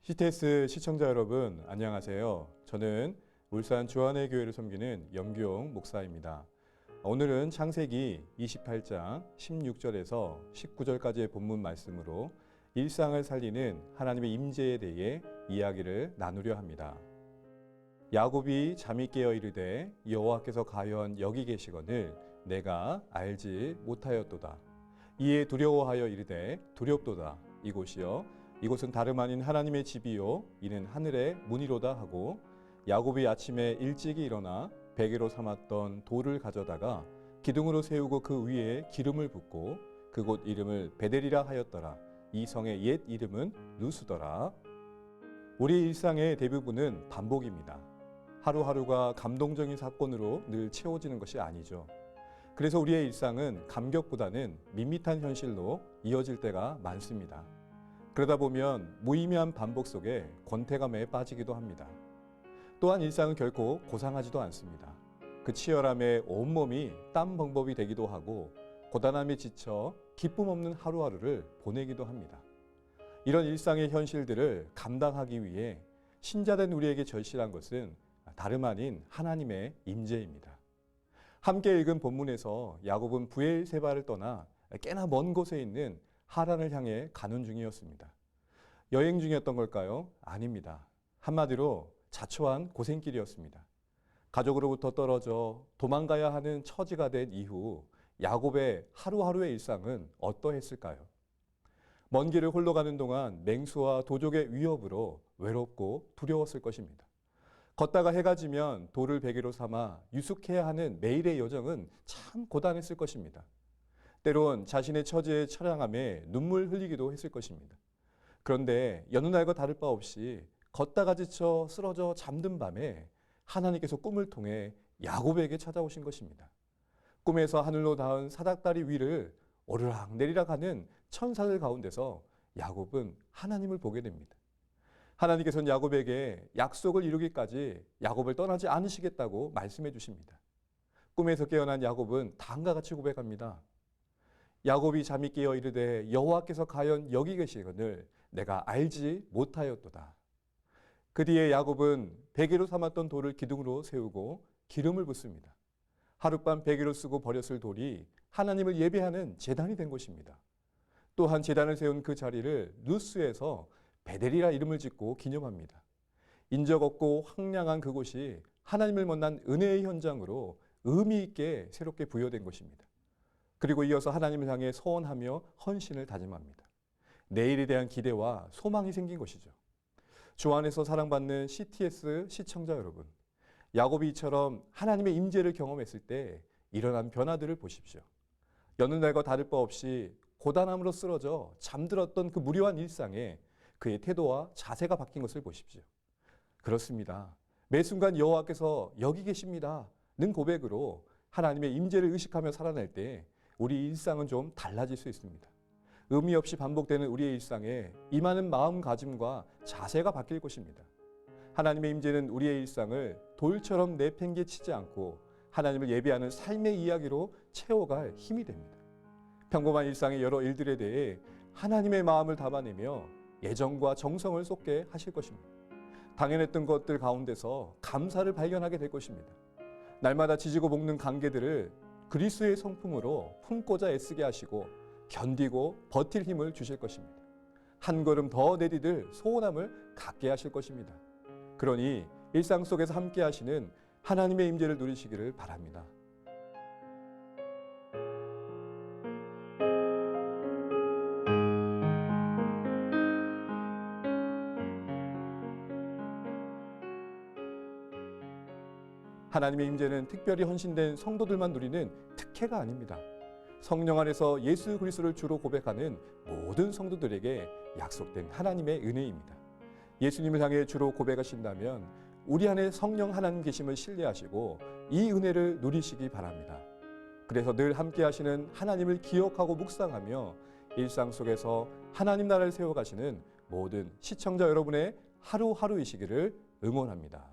CTS 시청자 여러분, 안녕하세요. 저는 울산 주안의 교회를 섬기는 염규용 목사입니다. 오늘은 창세기 28장 16절에서 19절까지의 본문 말씀으로 일상을 살리는 하나님의 임재에 대해 이야기를 나누려 합니다. 야곱이 잠이 깨어 이르되 여호와께서 가연 여기 계시거늘 내가 알지 못하였도다. 이에 두려워하여 이르되 두렵도다. 이곳은 다름 아닌 하나님의 집이요 이는 하늘의 문이로다 하고 야곱이 아침에 일찍이 일어나 베개로 삼았던 돌을 가져다가 기둥으로 세우고 그 위에 기름을 붓고 그곳 이름을 베델이라 하였더라. 이 성의 옛 이름은 루스더라. 우리 일상의 대부분은 반복입니다. 하루하루가 감동적인 사건으로 늘 채워지는 것이 아니죠. 그래서 우리의 일상은 감격보다는 밋밋한 현실로 이어질 때가 많습니다. 그러다 보면 무의미한 반복 속에 권태감에 빠지기도 합니다. 또한 일상은 결코 고상하지도 않습니다. 그 치열함에 온몸이 땀 범벅이 되기도 하고 고단함에 지쳐 기쁨 없는 하루하루를 보내기도 합니다. 이런 일상의 현실들을 감당하기 위해 신자된 우리에게 절실한 것은 다름 아닌 하나님의 임재입니다. 함께 읽은 본문에서 야곱은 브엘세바를 떠나 꽤나 먼 곳에 있는 하란을 향해 가는 중이었습니다. 여행 중이었던 걸까요? 아닙니다. 한마디로 자초한 고생길이었습니다. 가족으로부터 떨어져 도망가야 하는 처지가 된 이후 야곱의 하루하루의 일상은 어떠했을까요? 먼 길을 홀로 가는 동안 맹수와 도적의 위협으로 외롭고 두려웠을 것입니다. 걷다가 해가 지면 돌을 베개로 삼아 유숙해야 하는 매일의 여정은 참 고단했을 것입니다. 때론 자신의 처지에 처량함에 눈물 흘리기도 했을 것입니다. 그런데 여느 날과 다를 바 없이 걷다가 지쳐 쓰러져 잠든 밤에 하나님께서 꿈을 통해 야곱에게 찾아오신 것입니다. 꿈에서 하늘로 닿은 사닥다리 위를 오르락 내리락 하는 천사들 가운데서 야곱은 하나님을 보게 됩니다. 하나님께서는 야곱에게 약속을 이루기까지 야곱을 떠나지 않으시겠다고 말씀해 주십니다. 꿈에서 깨어난 야곱은 다음과 같이 고백합니다. 야곱이 잠이 깨어 이르되 여호와께서 가연 여기 계시거늘 내가 알지 못하였도다. 그 뒤에 야곱은 베개로 삼았던 돌을 기둥으로 세우고 기름을 붓습니다. 하룻밤 베개로 쓰고 버렸을 돌이 하나님을 예배하는 제단이 된 것입니다. 또한 제단을 세운 그 자리를 루스에서 베델이라 이름을 짓고 기념합니다. 인적 없고 황량한 그곳이 하나님을 만난 은혜의 현장으로 의미 있게 새롭게 부여된 것입니다. 그리고 이어서 하나님을 향해 소원하며 헌신을 다짐합니다. 내일에 대한 기대와 소망이 생긴 것이죠. 주 안에서 사랑받는 CTS 시청자 여러분, 야곱이 이처럼 하나님의 임재를 경험했을 때 일어난 변화들을 보십시오. 여느 날과 다를 바 없이 고단함으로 쓰러져 잠들었던 그 무료한 일상에 그의 태도와 자세가 바뀐 것을 보십시오. 그렇습니다. 매 순간 여호와께서 여기 계십니다 는 고백으로 하나님의 임재를 의식하며 살아낼 때 우리 일상은 좀 달라질 수 있습니다. 의미 없이 반복되는 우리의 일상에 임하는 마음가짐과 자세가 바뀔 것입니다. 하나님의 임재는 우리의 일상을 돌처럼 내팽개치지 않고 하나님을 예배하는 삶의 이야기로 채워갈 힘이 됩니다. 평범한 일상의 여러 일들에 대해 하나님의 마음을 담아내며 애정과 정성을 쏟게 하실 것입니다. 당연했던 것들 가운데서 감사를 발견하게 될 것입니다. 날마다 지지고 볶는 관계들을 그리스도의 성품으로 품고자 애쓰게 하시고 견디고 버틸 힘을 주실 것입니다. 한 걸음 더 내디딜 소원함을 갖게 하실 것입니다. 그러니 일상 속에서 함께 하시는 하나님의 임재를 누리시기를 바랍니다. 하나님의 임재는 특별히 헌신된 성도들만 누리는 특혜가 아닙니다. 성령 안에서 예수 그리스도를 주로 고백하는 모든 성도들에게 약속된 하나님의 은혜입니다. 예수님을 향해 주로 고백하신다면 우리 안에 성령 하나님 계심을 신뢰하시고 이 은혜를 누리시기 바랍니다. 그래서 늘 함께 하시는 하나님을 기억하고 묵상하며 일상 속에서 하나님 나라를 세워가시는 모든 시청자 여러분의 하루하루이시기를 응원합니다.